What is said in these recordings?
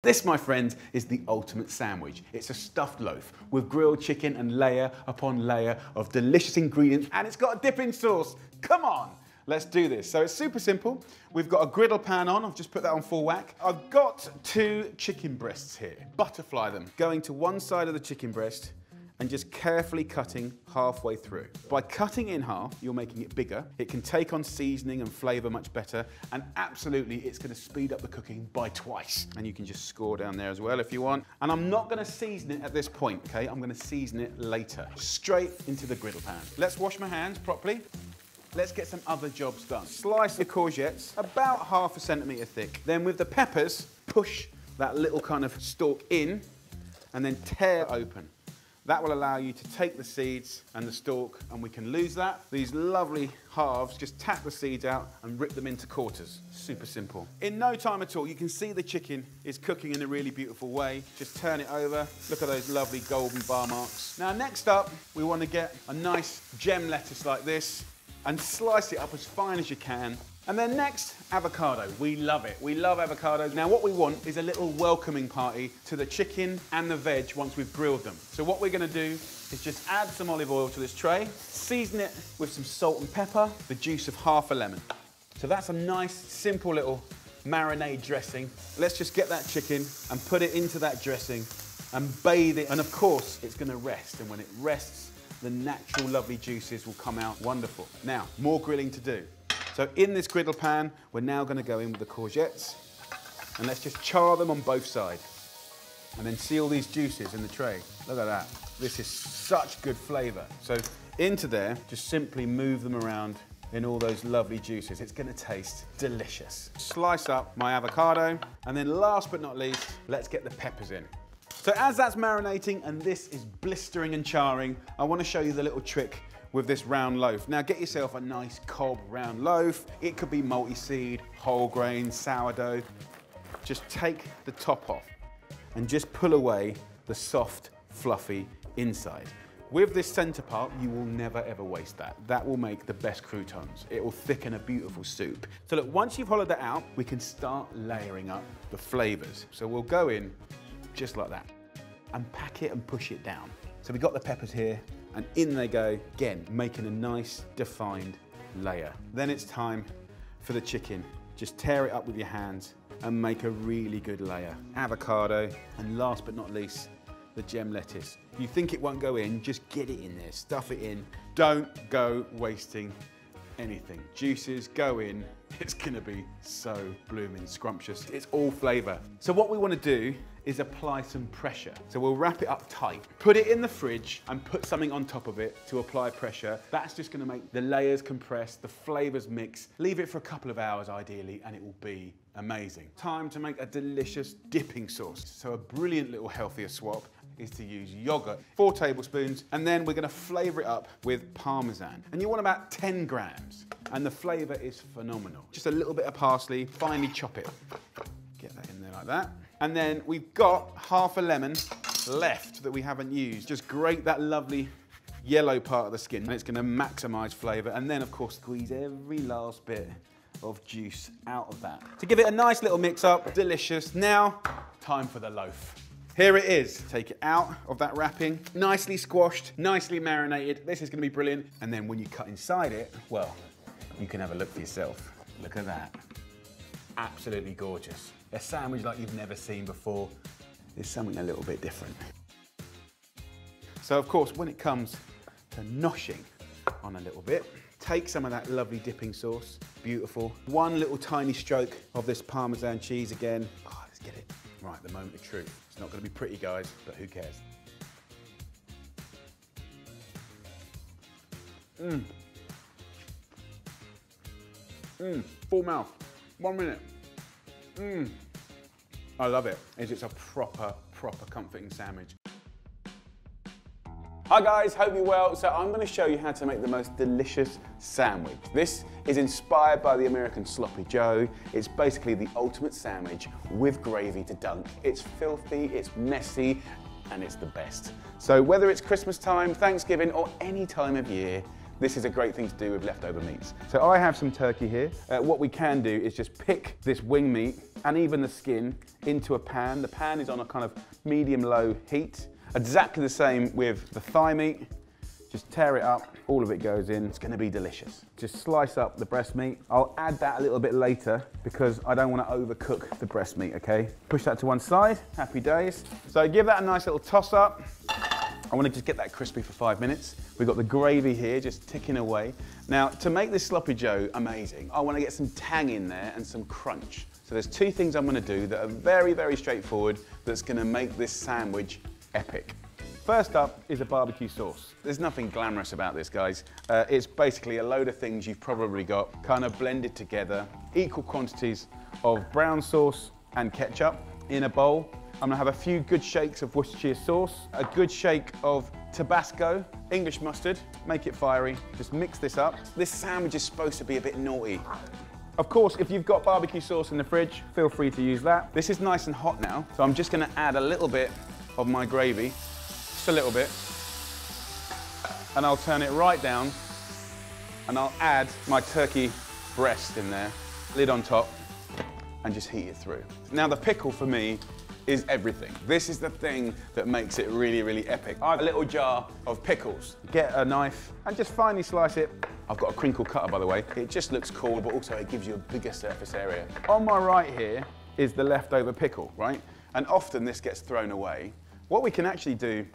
This, my friends, is the ultimate sandwich. It's a stuffed loaf with grilled chicken and layer upon layer of delicious ingredients, and it's got a dipping sauce. Come on, let's do this. So it's super simple. We've got a griddle pan on. I've just put that on full whack. I've got 2 chicken breasts here. Butterfly them. Going to one side of the chicken breast and just carefully cutting halfway through. By cutting in half, you're making it bigger. It can take on seasoning and flavor much better, and absolutely it's gonna speed up the cooking by twice. And you can just score down there as well if you want. And I'm not gonna season it at this point, okay? I'm gonna season it later. Straight into the griddle pan. Let's wash my hands properly. Let's get some other jobs done. Slice the courgettes, about ½ a centimetre thick. Then with the peppers, push that little kind of stalk in and then tear it open. That will allow you to take the seeds and the stalk, and we can lose that. These lovely halves, just tap the seeds out and rip them into quarters. Super simple. In no time at all, you can see the chicken is cooking in a really beautiful way. Just turn it over. Look at those lovely golden bar marks. Now, next up, we want to get a nice gem lettuce like this and slice it up as fine as you can. And then next, avocado. We love it. We love avocados. Now what we want is a little welcoming party to the chicken and the veg once we've grilled them. So what we're gonna do is just add some olive oil to this tray, season it with some salt and pepper, the juice of ½ a lemon. So that's a nice, simple little marinade dressing. Let's just get that chicken and put it into that dressing and bathe it. And of course, it's gonna rest. And when it rests, the natural lovely juices will come out wonderful. Now, more grilling to do. So in this griddle pan, we're now going to go in with the courgettes, and let's just char them on both sides. And then see all these juices in the tray. Look at that. This is such good flavour. So into there, just simply move them around in all those lovely juices. It's going to taste delicious. Slice up my avocado, and then last but not least, let's get the peppers in. So as that's marinating and this is blistering and charring, I want to show you the little trick with this round loaf. Now get yourself a nice cob round loaf. It could be multi-seed, whole grain, sourdough. Just take the top off and just pull away the soft, fluffy inside. With this center part, you will never ever waste that. That will make the best croutons. It will thicken a beautiful soup. So look, once you've hollowed that out, we can start layering up the flavors. So we'll go in just like that and pack it and push it down. So we've got the peppers here, and in they go, again, making a nice defined layer. Then it's time for the chicken. Just tear it up with your hands and make a really good layer. Avocado, and last but not least, the gem lettuce. You think it won't go in, just get it in there, stuff it in. Don't go wasting anything. Juices go in. It's gonna be so blooming scrumptious. It's all flavor. So what we wanna do is apply some pressure. So we'll wrap it up tight, put it in the fridge and put something on top of it to apply pressure. That's just gonna make the layers compress, the flavors mix. Leave it for a couple of hours ideally, and it will be amazing. Time to make a delicious dipping sauce. So a brilliant little healthier swap is to use yogurt, 4 tablespoons, and then we're gonna flavor it up with Parmesan. And you want about 10 grams, and the flavor is phenomenal. Just a little bit of parsley, finely chop it. Get that in there like that. And then we've got ½ a lemon left that we haven't used. Just grate that lovely yellow part of the skin, and it's gonna maximize flavor. And then of course, squeeze every last bit of juice out of that. To give it a nice little mix up, delicious. Now, time for the loaf. Here it is. Take it out of that wrapping, nicely squashed, nicely marinated. This is gonna be brilliant. And then when you cut inside it, well, you can have a look for yourself. Look at that. Absolutely gorgeous. A sandwich like you've never seen before is something a little bit different. So of course, when it comes to noshing on a little bit, take some of that lovely dipping sauce, beautiful. One little tiny stroke of this Parmesan cheese again. Oh, let's get it. Right, the moment of truth. It's not gonna be pretty, guys, but who cares? Full mouth, 1 minute. I love it. It's a proper comforting sandwich. Hi guys, hope you're well. So I'm going to show you how to make the most delicious sandwich. This is inspired by the American Sloppy Joe. It's basically the ultimate sandwich with gravy to dunk. It's filthy, it's messy, and it's the best. So whether it's Christmas time, Thanksgiving, or any time of year, this is a great thing to do with leftover meats. So I have some turkey here. What we can do is just pick this wing meat and even the skin into a pan. The pan is on a kind of medium-low heat. Exactly the same with the thigh meat. Just tear it up, all of it goes in. It's gonna be delicious. Just slice up the breast meat. I'll add that a little bit later because I don't wanna overcook the breast meat, okay? Push that to one side, happy days. So give that a nice little toss up. I wanna just get that crispy for 5 minutes. We've got the gravy here just ticking away. Now, to make this sloppy joe amazing, I wanna get some tang in there and some crunch. So there's 2 things I'm gonna do that are very, very straightforward that's gonna make this sandwich epic. First up is a barbecue sauce. There's nothing glamorous about this, guys. It's basically a load of things you've probably got kind of blended together, equal quantities of brown sauce and ketchup in a bowl. I'm gonna have a few good shakes of Worcestershire sauce, a good shake of Tabasco, English mustard, make it fiery, just mix this up. This sandwich is supposed to be a bit naughty. Of course, if you've got barbecue sauce in the fridge, feel free to use that. This is nice and hot now, so I'm just gonna add a little bit of my gravy, just a little bit, and I'll turn it right down, and I'll add my turkey breast in there, lid on top, and just heat it through. Now the pickle for me is everything. This is the thing that makes it really, really epic. I have a little jar of pickles. Get a knife and just finely slice it. I've got a crinkle cutter, by the way. It just looks cool, but also it gives you a bigger surface area. On my right here is the leftover pickle, right? And often this gets thrown away. What we can actually do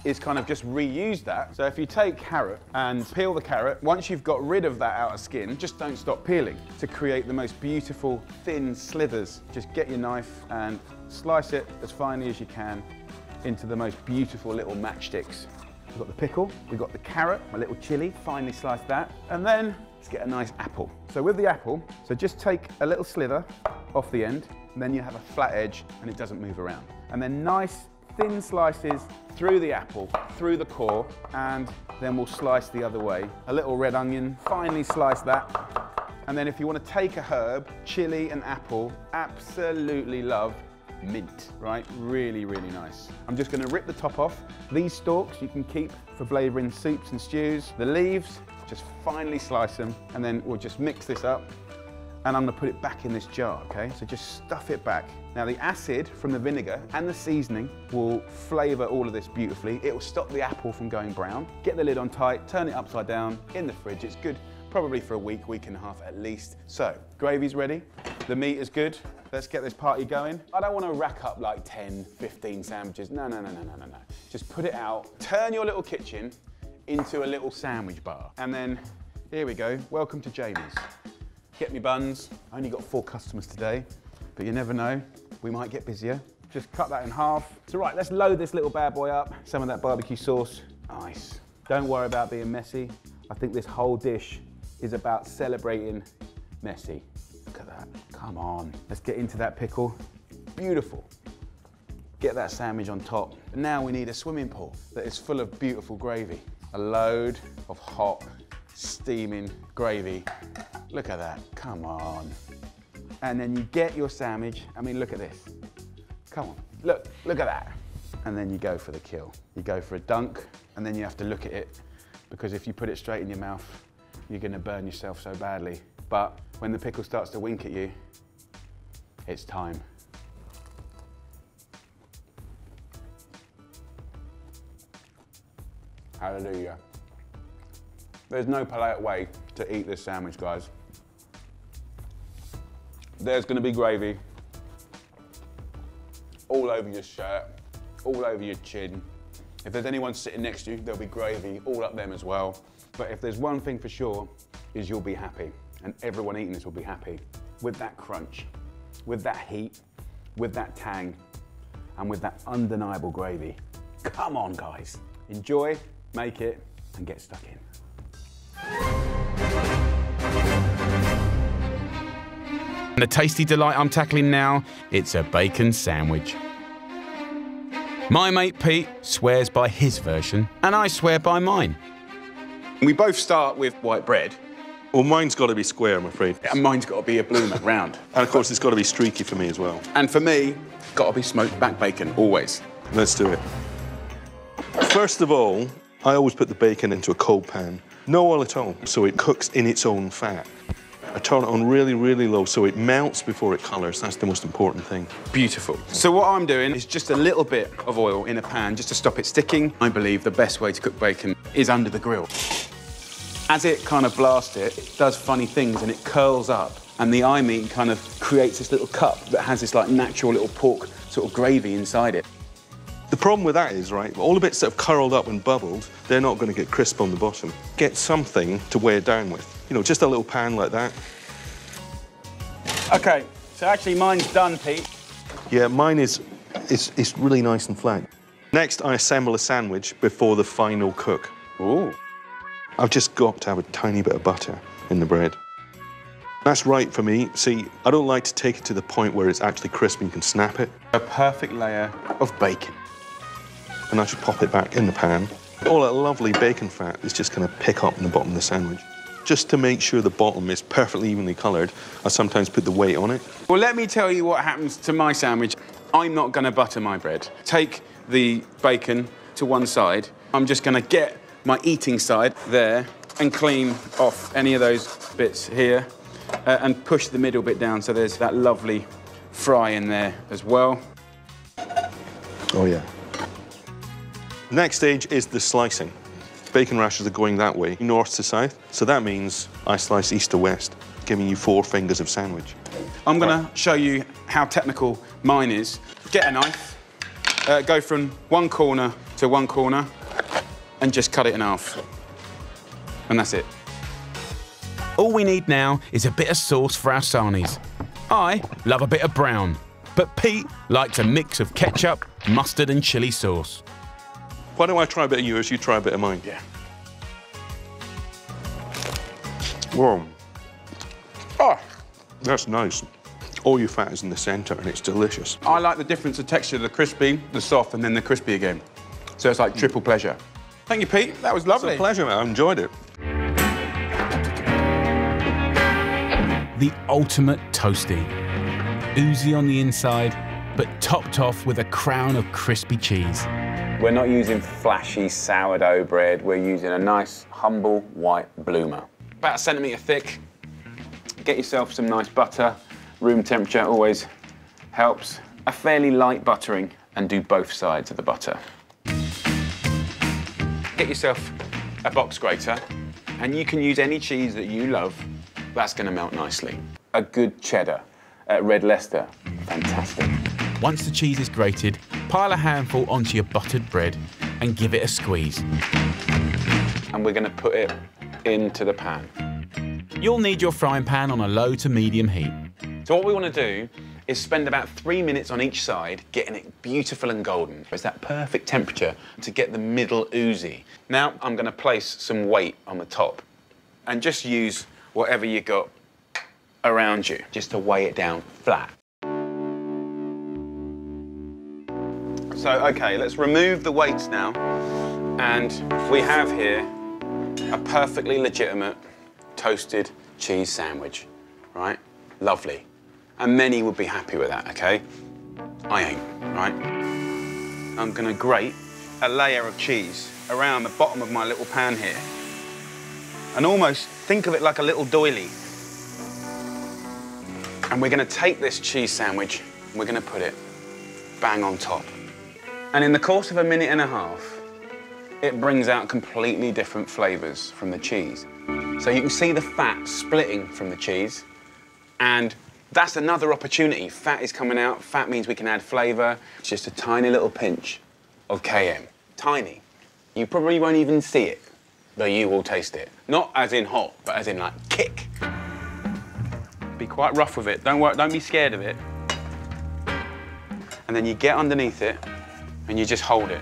is kind of just reuse that. So if you take carrot and peel the carrot, once you've got rid of that outer skin, just don't stop peeling to create the most beautiful thin slithers. Just get your knife and slice it as finely as you can into the most beautiful little matchsticks. We've got the pickle, we've got the carrot, a little chili, finely slice that, and then let's get a nice apple. So with the apple, so just take a little slither off the end, and then you have a flat edge and it doesn't move around. And then nice thin slices through the apple, through the core, and then we'll slice the other way. A little red onion, finely slice that. And then if you want to take a herb, chili and apple, absolutely love mint, right? Really, really nice. I'm just going to rip the top off. These stalks you can keep for flavouring soups and stews. The leaves, just finely slice them, and then we'll just mix this up. And I'm gonna put it back in this jar, okay? So just stuff it back. Now the acid from the vinegar and the seasoning will flavour all of this beautifully. It will stop the apple from going brown. Get the lid on tight, turn it upside down, in the fridge. It's good probably for a week, week and a half at least. So, gravy's ready, the meat is good. Let's get this party going. I don't wanna rack up like 10, 15 sandwiches. No. Just put it out, turn your little kitchen into a little sandwich bar. And then, here we go, welcome to Jamie's. Get me buns. I only got 4 customers today, but you never know, we might get busier. Just cut that in half. So right, let's load this little bad boy up. Some of that barbecue sauce. Nice. Don't worry about being messy. I think this whole dish is about celebrating messy. Look at that, come on. Let's get into that pickle. Beautiful. Get that sandwich on top. And now we need a swimming pool that is full of beautiful gravy. A load of hot, steaming gravy. Look at that, come on. And then you get your sandwich. I mean, look at this. Come on, look at that. And then you go for the kill. You go for a dunk, and then you have to look at it, because if you put it straight in your mouth, you're gonna burn yourself so badly. But when the pickle starts to wink at you, it's time. Hallelujah. There's no polite way to eat this sandwich, guys. There's gonna be gravy all over your shirt, all over your chin. If there's anyone sitting next to you, there'll be gravy all up them as well. But if there's one thing for sure, is you'll be happy. And everyone eating this will be happy. With that crunch, with that heat, with that tang, and with that undeniable gravy. Come on, guys. Enjoy, make it, and get stuck in. The tasty delight I'm tackling now, it's a bacon sandwich. My mate Pete swears by his version, and I swear by mine. We both start with white bread. Well, mine's got to be square, I'm afraid. And mine's got to be a blue round. And of course, it's got to be streaky for me as well. And for me, got to be smoked back bacon, always. Let's do it. First of all, I always put the bacon into a cold pan No oil at all, so it cooks in its own fat. I turn it on really, really low so it melts before it colours. That's the most important thing. Beautiful. So what I'm doing is just a little bit of oil in a pan just to stop it sticking. I believe the best way to cook bacon is under the grill. As it kind of blasts it does funny things and it curls up, and the eye meat kind of creates this little cup that has this like natural little pork sort of gravy inside it. The problem with that is, right, all the bits that have curled up and bubbled, they're not going to get crisp on the bottom. Get something to weigh it down with. You know, just a little pan like that. Okay, so actually mine's done, Pete. Yeah, mine is it's really nice and flat. Next, I assemble a sandwich before the final cook. Ooh. I've just got to have a tiny bit of butter in the bread. That's right for me. See, I don't like to take it to the point where it's actually crisp and you can snap it. A perfect layer of bacon. And I should pop it back in the pan. All that lovely bacon fat is just going to pick up in the bottom of the sandwich. Just to make sure the bottom is perfectly evenly coloured, I sometimes put the weight on it. Well, let me tell you what happens to my sandwich. I'm not going to butter my bread. Take the bacon to one side. I'm just going to get my eating side there and clean off any of those bits here and push the middle bit down so there's that lovely fry in there as well. Oh, yeah. Next stage is the slicing. Bacon rashers are going that way, north to south, so that means I slice east to west, giving you 4 fingers of sandwich. I'm going to show you how technical mine is. Get a knife, go from one corner to one corner, and just cut it in half. And that's it. All we need now is a bit of sauce for our sarnies. I love a bit of brown, but Pete likes a mix of ketchup, mustard and chilli sauce. Why don't I try a bit of yours, you try a bit of mine? Yeah. Whoa. Oh, that's nice. All your fat is in the centre and it's delicious. I like the difference of texture, the crispy, the soft, and then the crispy again. So it's like triple pleasure. Thank you, Pete. That was lovely. It's a pleasure, man. I enjoyed it. The ultimate toasty. Oozy on the inside, but topped off with a crown of crispy cheese. We're not using flashy sourdough bread. We're using a nice, humble white bloomer. About a centimetre thick. Get yourself some nice butter. Room temperature always helps. A fairly light buttering and do both sides of the butter. Get yourself a box grater and you can use any cheese that you love. That's going to melt nicely. A good cheddar, Red Leicester, fantastic. Once the cheese is grated, pile a handful onto your buttered bread and give it a squeeze. And we're going to put it into the pan. You'll need your frying pan on a low to medium heat. So what we want to do is spend about 3 minutes on each side getting it beautiful and golden. It's that perfect temperature to get the middle oozy. Now I'm going to place some weight on the top and just use whatever you got around you just to weigh it down flat. So, okay, let's remove the weights now. And we have here a perfectly legitimate toasted cheese sandwich, right? Lovely. And many would be happy with that, okay? I ain't, right? I'm gonna grate a layer of cheese around the bottom of my little pan here. And almost think of it like a little doily. And we're gonna take this cheese sandwich and we're gonna put it bang on top. And in the course of a minute and a half, it brings out completely different flavors from the cheese. So you can see the fat splitting from the cheese, and that's another opportunity. Fat is coming out. Fat means we can add flavor. It's just a tiny little pinch of KM. Tiny. You probably won't even see it, but you will taste it. Not as in hot, but as in like kick. Be quite rough with it. Don't be scared of it. And then you get underneath it and you just hold it.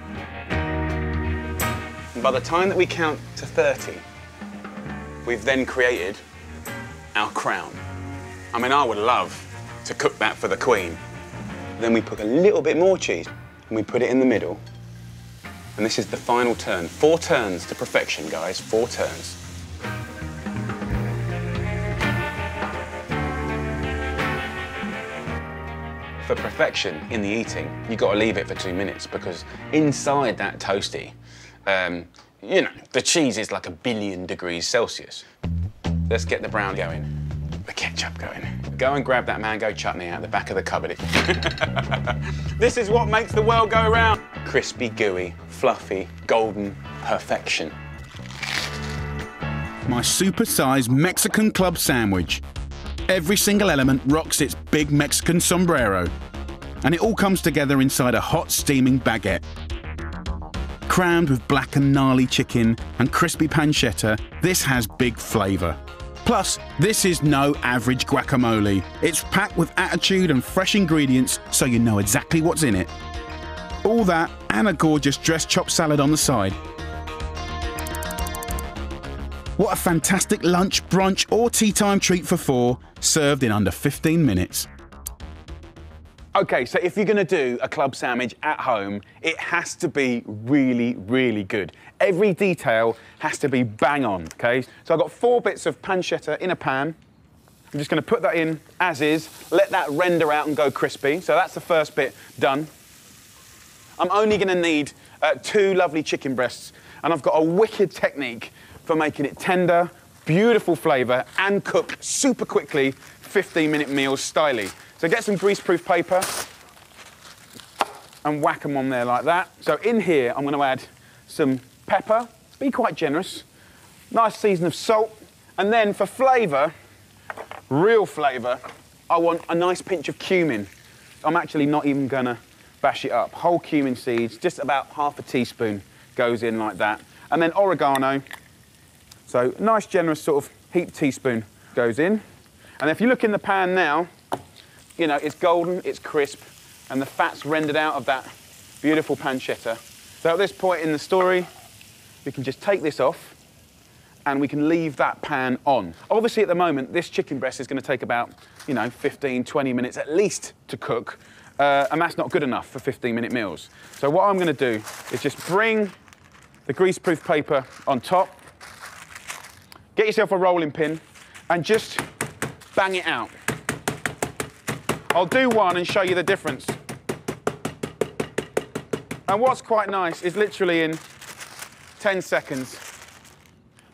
And by the time that we count to 30, we've then created our crown. I mean, I would love to cook that for the Queen. Then we put a little bit more cheese and we put it in the middle. And this is the final turn. 4 turns to perfection, guys, 4 turns. For perfection in the eating, you've got to leave it for 2 minutes because inside that toasty, you know, the cheese is like 1 billion degrees Celsius. Let's get the brown going, the ketchup going. Go and grab that mango chutney out the back of the cupboard. This is what makes the world go round. Crispy, gooey, fluffy, golden perfection. My super-sized Mexican club sandwich. Every single element rocks its big Mexican sombrero. And it all comes together inside a hot, steaming baguette. Crammed with black and gnarly chicken and crispy pancetta, this has big flavour. Plus, this is no average guacamole. It's packed with attitude and fresh ingredients, so you know exactly what's in it. All that and a gorgeous dressed chopped salad on the side. What a fantastic lunch, brunch or tea time treat for 4, served in under 15 minutes. Okay, so if you're gonna do a club sandwich at home, it has to be really, really good. Every detail has to be bang on, okay? So I've got 4 bits of pancetta in a pan. I'm just gonna put that in as is, let that render out and go crispy. So that's the first bit done. I'm only gonna need 2 lovely chicken breasts, and I've got a wicked technique for making it tender, beautiful flavour, and cook super quickly, 15-minute meals styly. So get some greaseproof paper and whack them on there like that. So in here, I'm gonna add some pepper, be quite generous, nice season of salt, and then for flavour, real flavour, I want a nice pinch of cumin. I'm actually not even gonna bash it up. Whole cumin seeds, just about half a teaspoon goes in like that. And then oregano, so nice generous sort of heaped teaspoon goes in. And if you look in the pan now, you know, it's golden, it's crisp, and the fat's rendered out of that beautiful pancetta. So at this point in the story, we can just take this off and we can leave that pan on. Obviously at the moment, this chicken breast is gonna take about, you know, 15, 20 minutes at least to cook, and that's not good enough for 15-minute meals. So what I'm gonna do is just bring the greaseproof paper on top, get yourself a rolling pin, and just bang it out. I'll do one and show you the difference. And what's quite nice is literally in 10 seconds,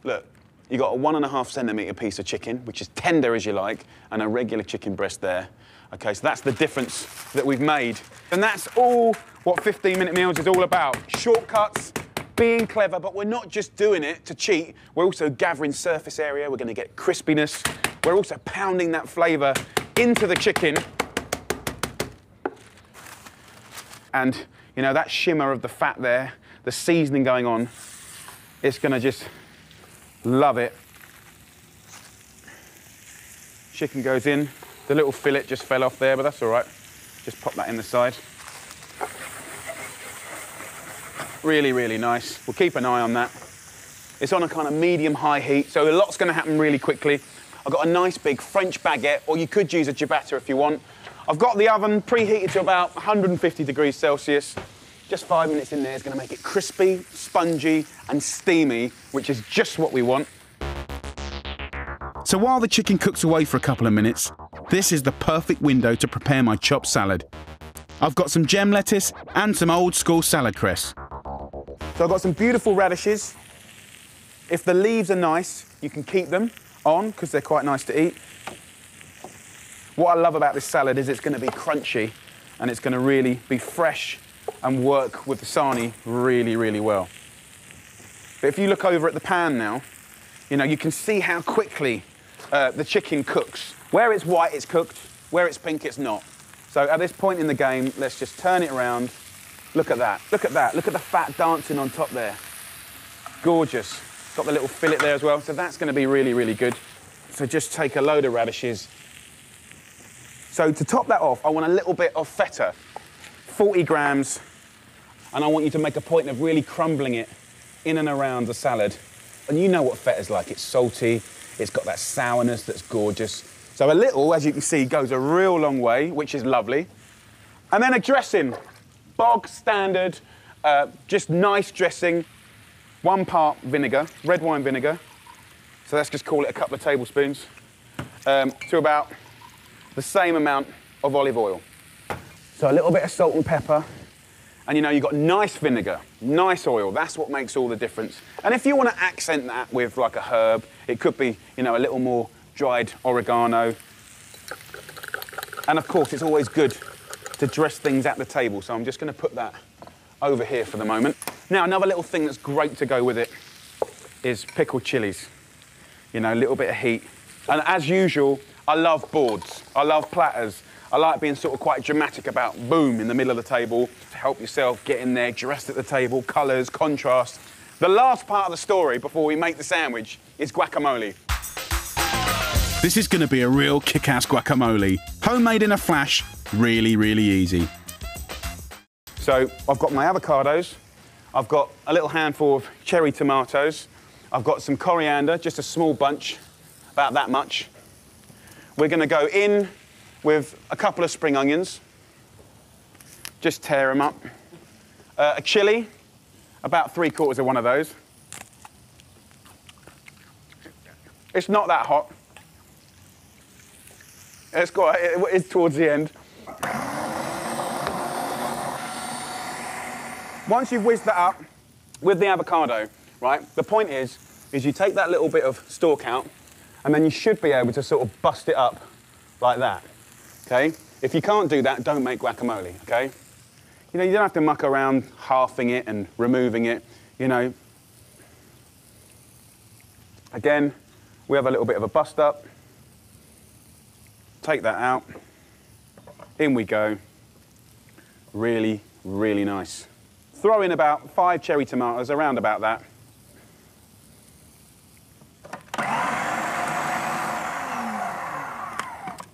look, you got a 1.5 centimetre piece of chicken, which is tender as you like, and a regular chicken breast there. Okay, so that's the difference that we've made. And that's all what 15-minute meals is all about. Shortcuts, being clever, but we're not just doing it to cheat. We're also gathering surface area. We're gonna get crispiness. We're also pounding that flavour into the chicken. And, you know, that shimmer of the fat there, the seasoning going on, it's gonna just love it. Chicken goes in. The little fillet just fell off there, but that's all right. Just pop that in the side. Really, really nice. We'll keep an eye on that. It's on a kind of medium-high heat, so a lot's gonna happen really quickly. I've got a nice big French baguette, or you could use a ciabatta if you want. I've got the oven preheated to about 150 degrees Celsius. Just 5 minutes in there is gonna make it crispy, spongy, and steamy, which is just what we want. So while the chicken cooks away for a couple of minutes, this is the perfect window to prepare my chopped salad. I've got some gem lettuce and some old school salad cress. So I've got some beautiful radishes. If the leaves are nice, you can keep them on because they're quite nice to eat. What I love about this salad is it's going to be crunchy and it's going to really be fresh and work with the sarnie really, really well. But if you look over at the pan now, you know, you can see how quickly the chicken cooks. Where it's white, it's cooked. Where it's pink, it's not. So at this point in the game, let's just turn it around. Look at that, look at that. Look at the fat dancing on top there. Gorgeous. Got the little fillet there as well, so that's going to be really, really good. So just take a load of radishes. So to top that off, I want a little bit of feta, 40 grams, and I want you to make a point of really crumbling it in and around the salad. And you know what feta's like, it's salty, it's got that sourness that's gorgeous. So a little, as you can see, goes a real long way, which is lovely. And then a dressing, bog standard, just nice dressing. 1 part vinegar, red wine vinegar. So let's just call it a couple of tablespoons, to about the same amount of olive oil. So a little bit of salt and pepper, And you know, you've got nice vinegar, nice oil. That's what makes all the difference. And if you want to accent that with like a herb, it could be, you know, a little more dried oregano. And of course, it's always good to dress things at the table. So I'm just going to put that over here for the moment. Now, another little thing that's great to go with it is pickled chilies. You know, a little bit of heat. And as usual, I love boards. I love platters. I like being sort of quite dramatic about boom in the middle of the table to help yourself get in there, dressed at the table, colours, contrast. The last part of the story before we make the sandwich is guacamole. This is going to be a real kick-ass guacamole. Homemade in a flash, really, really easy. So I've got my avocados. I've got a little handful of cherry tomatoes. I've got some coriander, just a small bunch, about that much. We're going to go in with a couple of spring onions. Just tear them up. A chilli, about 3/4 of one of those. It's not that hot. It's towards the end. Once you've whizzed that up with the avocado, right, the point is you take that little bit of stalk out and then you should be able to sort of bust it up like that, okay? If you can't do that, don't make guacamole, okay? You know, you don't have to muck around halving it and removing it, you know. Again, we have a little bit of a bust up. Take that out. In we go. Really, really nice. Throw in about 5 cherry tomatoes, around about that.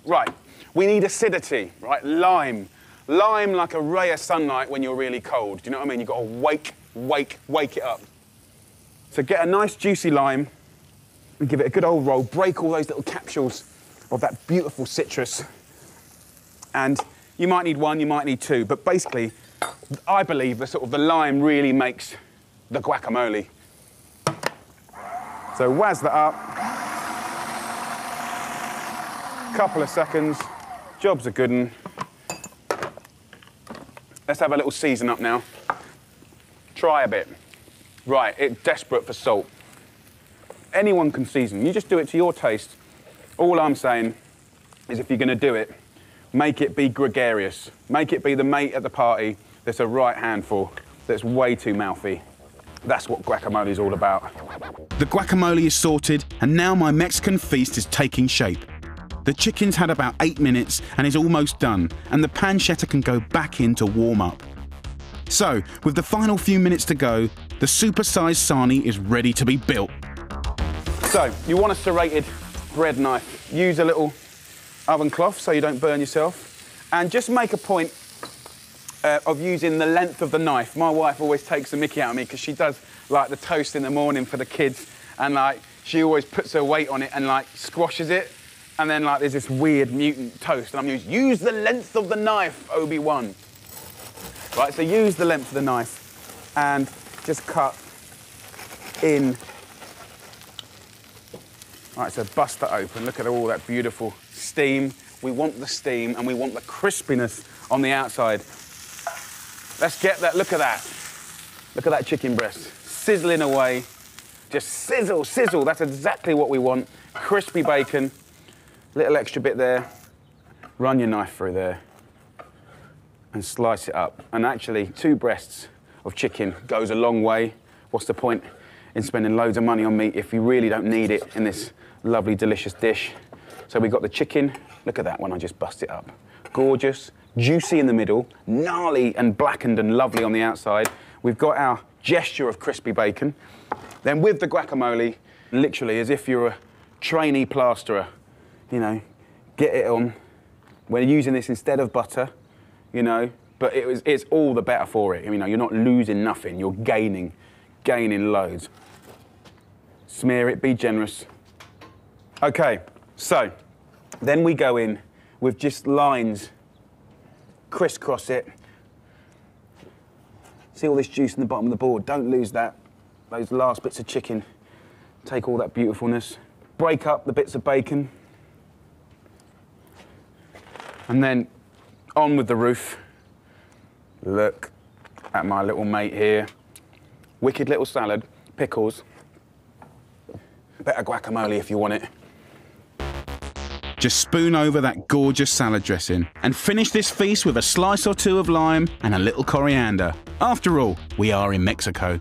Right, we need acidity, right? Lime. Lime like a ray of sunlight when you're really cold. Do you know what I mean? You've got to wake it up. So get a nice juicy lime and give it a good old roll. Break all those little capsules of that beautiful citrus. And you might need 1, you might need 2, but basically, I believe the lime really makes the guacamole. So wazz that up. Couple of seconds, job's a good one. Let's have a little season up now. Try a bit. Right, it's desperate for salt. Anyone can season, you just do it to your taste. All I'm saying is if you're gonna do it, make it be gregarious. Make it be the mate at the party that's a right handful, that's way too mouthy. That's what guacamole is all about. The guacamole is sorted, and now my Mexican feast is taking shape. The chicken's had about 8 minutes and is almost done, and the pancetta can go back in to warm up. So, with the final few minutes to go, the super-sized sarnie is ready to be built. So, you want a serrated bread knife. Use a little oven cloth so you don't burn yourself. And just make a point of using the length of the knife. My wife always takes the mickey out of me because she does like the toast in the morning for the kids, and like she always puts her weight on it and like squashes it, and then like there's this weird mutant toast, and I'm use the length of the knife, Obi-Wan. Right, so use the length of the knife and just cut in. Right, so bust that open. Look at all that beautiful steam. We want the steam and we want the crispiness on the outside. Let's get that, look at that. Look at that chicken breast, sizzling away. Just sizzle, sizzle, that's exactly what we want. Crispy bacon, little extra bit there. Run your knife through there and slice it up. And actually, 2 breasts of chicken goes a long way. What's the point in spending loads of money on meat if you really don't need it in this lovely, delicious dish? So we've got the chicken. Look at that one, I just bust it up. Gorgeous, juicy in the middle, gnarly and blackened and lovely on the outside. We've got our gesture of crispy bacon. Then with the guacamole, literally as if you're a trainee plasterer, you know, get it on. We're using this instead of butter, you know, but it's all the better for it. You know, you're not losing nothing, you're gaining loads. Smear it, be generous. Okay, so then we go in with just lines, crisscross it. See all this juice in the bottom of the board, don't lose that. Those last bits of chicken, take all that beautifulness. Break up the bits of bacon. And then on with the roof. Look at my little mate here. Wicked little salad, pickles, better guacamole if you want it. Just spoon over that gorgeous salad dressing and finish this feast with a slice or two of lime and a little coriander. After all, we are in Mexico.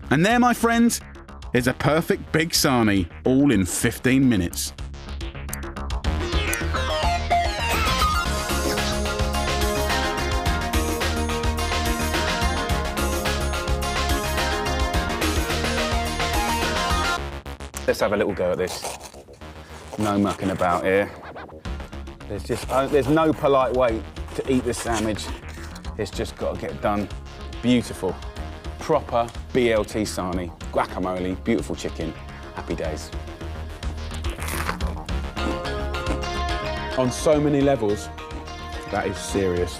And there, my friends, is a perfect big sarnie, all in 15 minutes. Let's have a little go at this. No mucking about here. There's no polite way to eat this sandwich. It's just got to get done. Beautiful. Proper BLT sarnie. Guacamole, beautiful chicken. Happy days. On so many levels, that is serious.